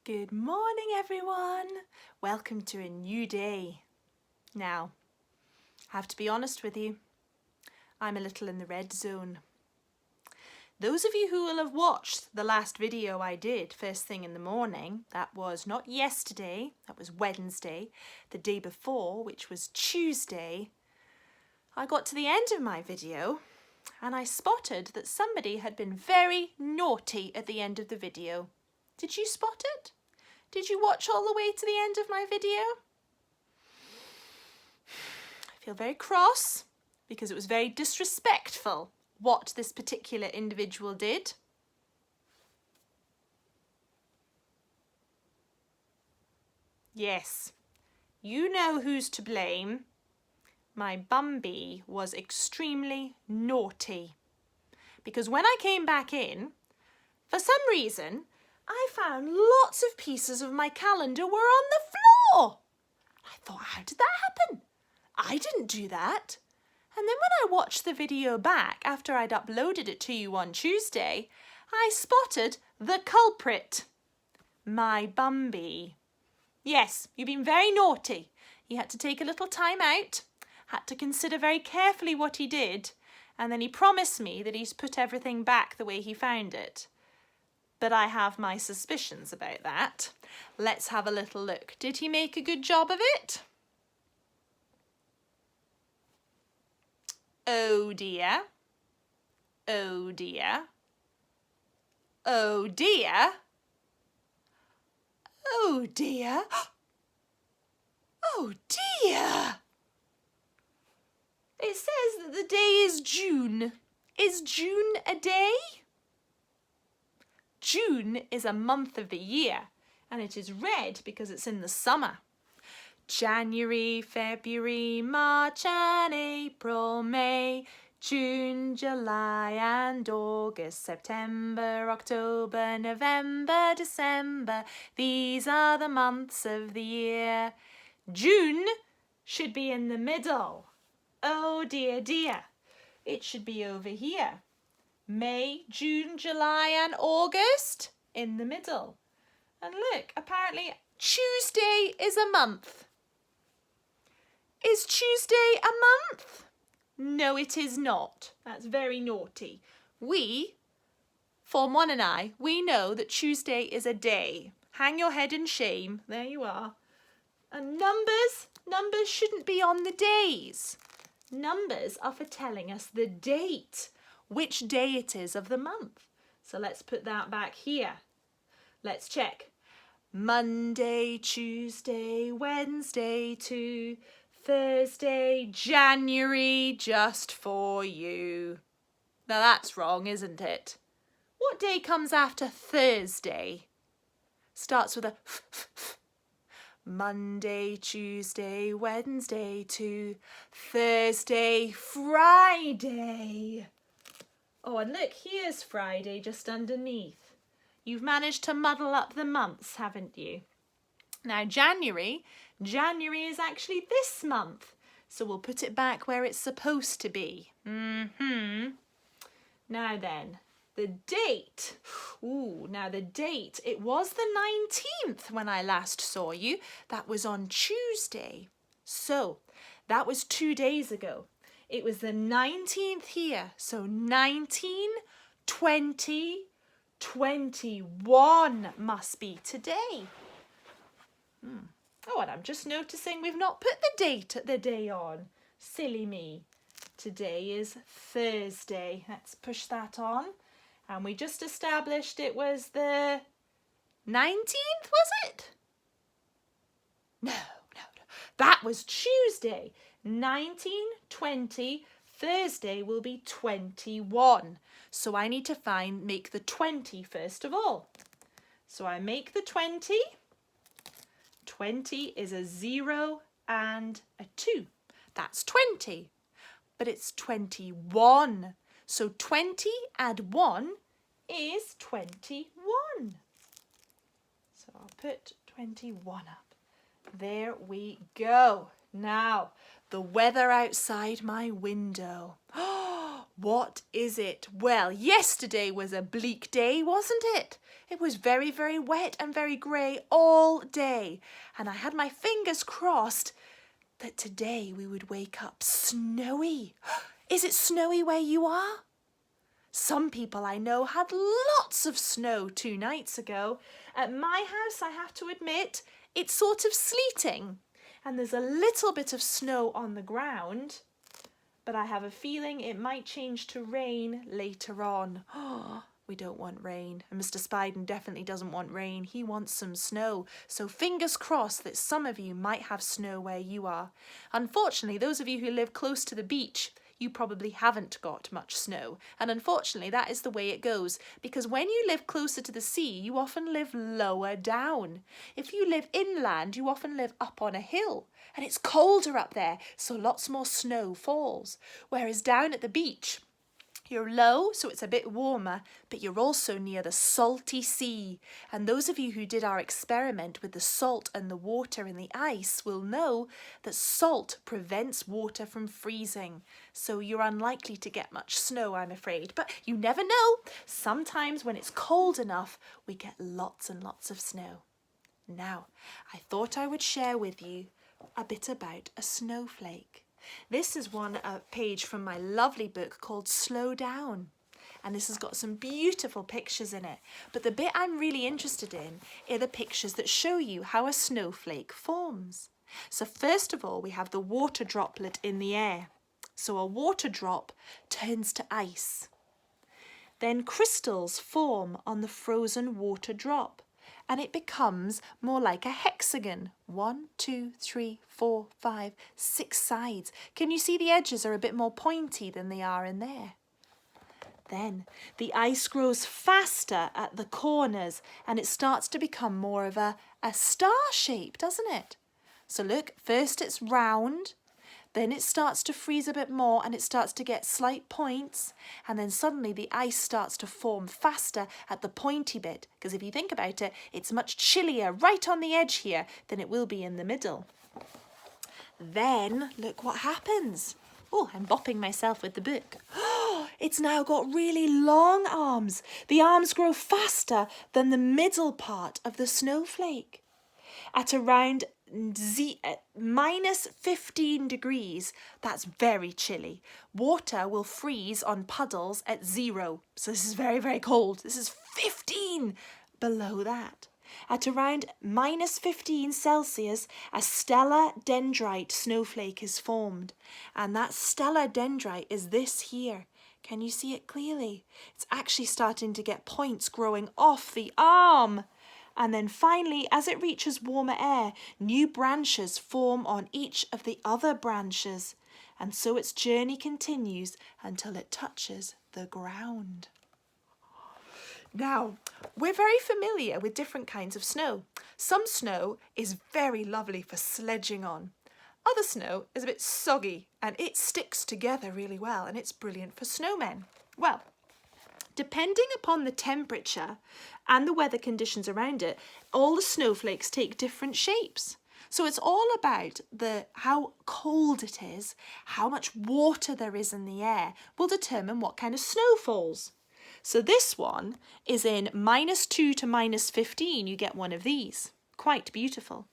Good morning, everyone. Welcome to a new day. Now, I have to be honest with you, I'm a little in the red zone. Those of you who will have watched the last video I did first thing in the morning, that was not yesterday, that was Wednesday, the day before, which was Tuesday, I got to the end of my video and I spotted that somebody had been very naughty at the end of the video. Did you spot it? Did you watch all the way to the end of my video? I feel very cross because it was very disrespectful what this particular individual did. Yes, you know who's to blame. My Bumby was extremely naughty because when I came back in, for some reason, I found lots of pieces of my calendar were on the floor. I thought, how did that happen? I didn't do that. And then when I watched the video back after I'd uploaded it to you on Tuesday, I spotted the culprit, my Bumby. Yes, you've been very naughty. He had to take a little time out, had to consider very carefully what he did, and then he promised me that he's put everything back the way he found it. But I have my suspicions about that. Let's have a little look. Did he make a good job of it? Oh dear. Oh dear. Oh dear. Oh dear. Oh dear. It says that the day is June. Is June a day? June is a month of the year, and it is red because it's in the summer. January, February, March and April, May, June, July and August, September, October, November, December. These are the months of the year. June should be in the middle. Oh dear, dear. It should be over here. May, June, July and August in the middle. And look, apparently Tuesday is a month. Is Tuesday a month? No, it is not. That's very naughty. We, Form 1 and I, we know that Tuesday is a day. Hang your head in shame. There you are. And numbers shouldn't be on the days. Numbers are for telling us the date, which day it is of the month. So let's put that back here. Let's check. Monday, Tuesday, Wednesday to Thursday, January, just for you. Now that's wrong, isn't it? What day comes after Thursday? Starts with a Monday, Tuesday, Wednesday to Thursday, Friday. Oh, and look, here's Friday just underneath. You've managed to muddle up the months, haven't you? Now, January is actually this month, so we'll put it back where it's supposed to be. Now then, the date. Now the date, it was the 19th when I last saw you. That was on Tuesday. So, that was 2 days ago. It was the 19th here. So 19, 20, 21 must be today. Oh, and I'm just noticing we've not put the date at the day on. Silly me. Today is Thursday. Let's push that on. And we just established it was the 19th, was it? No. That was Tuesday. 19, 20, Thursday will be 21. So I need to make the 20 first of all. So I make the 20. 20 is a 0 and a 2. That's 20. But it's 21. So 20 add 1 is 21. So I'll put 21 up. There we go. Now, the weather outside my window. What is it? Well, yesterday was a bleak day, wasn't it? It was very, very wet and very grey all day. And I had my fingers crossed that today we would wake up snowy. Is it snowy where you are? Some people I know had lots of snow 2 nights ago. At my house, I have to admit, it's sort of sleeting. And there's a little bit of snow on the ground. But I have a feeling it might change to rain later on. Oh, we don't want rain. And Mr. Spiden definitely doesn't want rain. He wants some snow. So fingers crossed that some of you might have snow where you are. Unfortunately, those of you who live close to the beach, you probably haven't got much snow. And unfortunately, that is the way it goes. Because when you live closer to the sea, you often live lower down. If you live inland, you often live up on a hill. And it's colder up there, so lots more snow falls. Whereas down at the beach, you're low, so it's a bit warmer, but you're also near the salty sea. And those of you who did our experiment with the salt and the water and the ice will know that salt prevents water from freezing. So you're unlikely to get much snow, I'm afraid. But you never know. Sometimes when it's cold enough, we get lots and lots of snow. Now, I thought I would share with you a bit about a snowflake. This is a page from my lovely book called Slow Down. And this has got some beautiful pictures in it. But the bit I'm really interested in are the pictures that show you how a snowflake forms. So first of all, we have the water droplet in the air. So a water drop turns to ice. Then crystals form on the frozen water drop. And it becomes more like a hexagon. 1, 2, 3, 4, 5, 6 sides. Can you see the edges are a bit more pointy than they are in there? Then the ice grows faster at the corners and it starts to become more of a star shape, doesn't it? So look, first it's round. Then it starts to freeze a bit more and it starts to get slight points. And then suddenly the ice starts to form faster at the pointy bit. Because if you think about it, it's much chillier right on the edge here than it will be in the middle. Then look what happens. Oh, I'm bopping myself with the book. It's now got really long arms. The arms grow faster than the middle part of the snowflake. At around minus 15 degrees, that's very chilly. Water will freeze on puddles at 0. So this is very, very cold. This is 15 below that. At around minus 15 Celsius, a stellar dendrite snowflake is formed. And that stellar dendrite is this here. Can you see it clearly? It's actually starting to get points growing off the arm. And then finally, as it reaches warmer air, new branches form on each of the other branches. And so its journey continues until it touches the ground. Now, we're very familiar with different kinds of snow. Some snow is very lovely for sledging on. Other snow is a bit soggy and it sticks together really well and it's brilliant for snowmen. Well, depending upon the temperature and the weather conditions around it, all the snowflakes take different shapes. So it's all about how cold it is, how much water there is in the air will determine what kind of snow falls. So this one is in -2 to -15, you get one of these. Quite beautiful.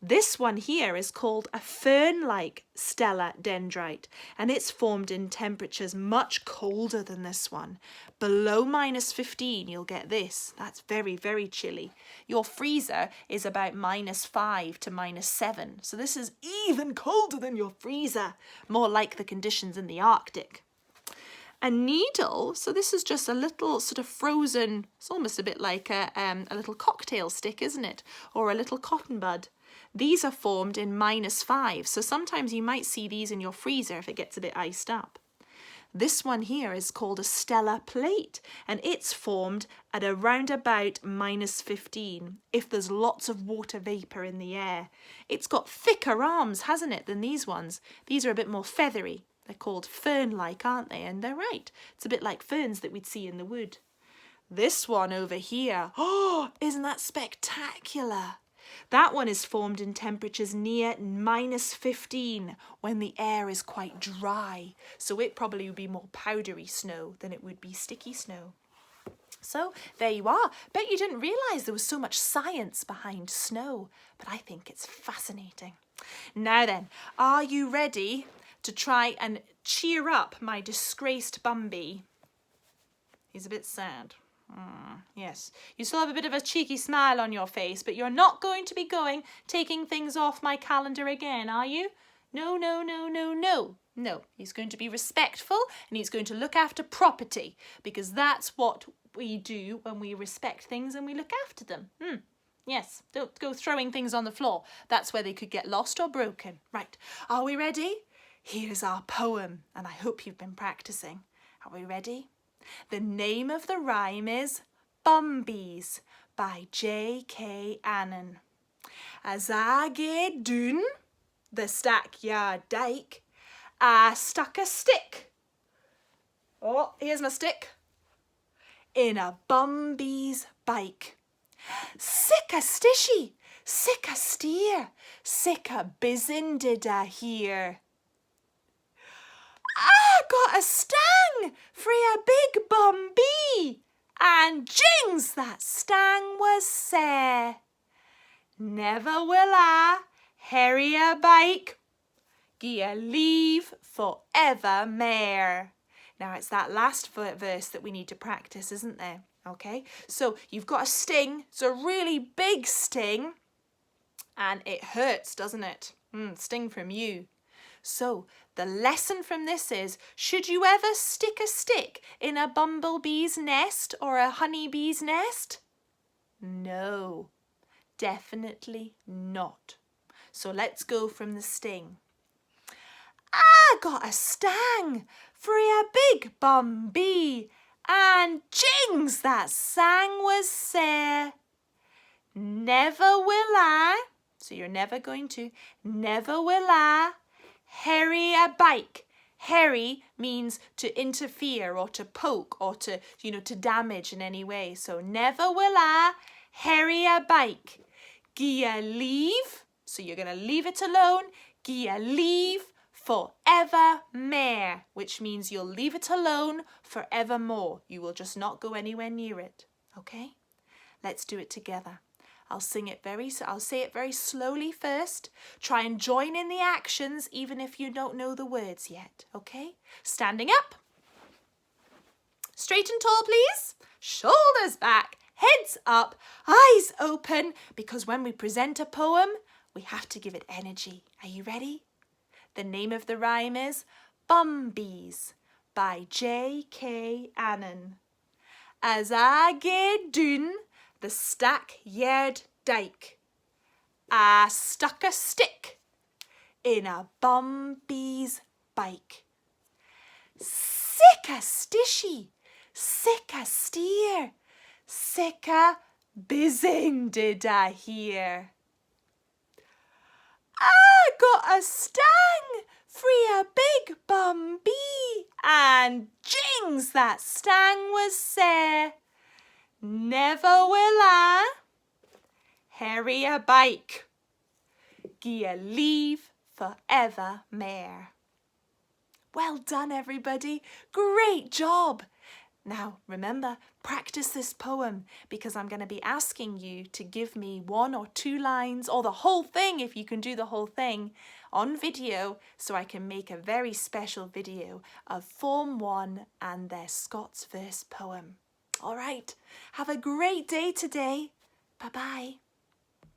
This one here is called a fern-like stellar dendrite, and it's formed in temperatures much colder than this one. Below -15, you'll get this. That's very, very chilly. Your freezer is about -5 to -7, so this is even colder than your freezer, more like the conditions in the Arctic. A needle, so this is just a little sort of frozen, it's almost a bit like a little cocktail stick, isn't it? Or a little cotton bud. These are formed in -5, so sometimes you might see these in your freezer if it gets a bit iced up. This one here is called a stellar plate, and it's formed at around about -15, if there's lots of water vapour in the air. It's got thicker arms, hasn't it, than these ones? These are a bit more feathery. They're called fern-like, aren't they? And they're right. It's a bit like ferns that we'd see in the wood. This one over here, oh, isn't that spectacular? That one is formed in temperatures near -15 when the air is quite dry. So it probably would be more powdery snow than it would be sticky snow. So there you are. Bet you didn't realise there was so much science behind snow, but I think it's fascinating. Now then, are you ready to try and cheer up my disgraced Bumby? He's a bit sad. Yes, you still have a bit of a cheeky smile on your face, but you're not going to be taking things off my calendar again, are you? No, no, no, no, no. No, he's going to be respectful and he's going to look after property, because that's what we do when we respect things and we look after them. Yes, don't go throwing things on the floor. That's where they could get lost or broken. Right, are we ready? Here's our poem, and I hope you've been practicing. Are we ready? The name of the rhyme is Bumbies by J.K. Annan. As I gaed doon the stackyard dyke, I stuck a stick. Oh, here's my stick. In a Bumby's bike. Sick a stitchy, sick a steer, sick a bizzin did I hear. I got a stang frae a big Bumbee, and jings that stang was sair. Never will I harry a bike, gie a leave for evermore. Now it's that last verse that we need to practice, isn't there? Okay, so you've got a sting. It's a really big sting, and it hurts, doesn't it? Sting from you. So the lesson from this is, should you ever stick a stick in a bumblebee's nest or a honeybee's nest? No, definitely not. So let's go from the sting. I got a stang frae a big Bumbee, and jings that sang was sair. Never will I, so you're never going to, never will I harry a bike. Harry means to interfere or to poke or to, to damage in any way. So never will I harry a bike. Gie a leave, so you're going to leave it alone. Gie a leave forevermore, which means you'll leave it alone forevermore. You will just not go anywhere near it. Okay? Let's do it together. I'll say it very slowly first. Try and join in the actions even if you don't know the words yet. Okay? Standing up. Straight and tall, please. Shoulders back, heads up, eyes open, because when we present a poem, we have to give it energy. Are you ready? The name of the rhyme is Bumbies by J.K. Annan. As I gaed doon the stackyard dyke, I stuck a stick in a Bumbee's bike. Sick a stitchy, sick a steer, sick a bizzing did I hear. I got a stang frae a big Bumbee, and jings that stang was sair. Never will I harry a bike, gie a leave forevermore. Well done, everybody. Great job. Now, remember, practice this poem, because I'm going to be asking you to give me 1 or 2 lines, or the whole thing if you can do the whole thing, on video, so I can make a very special video of Form 1 and their Scots verse poem. All right, have a great day today. Bye-bye.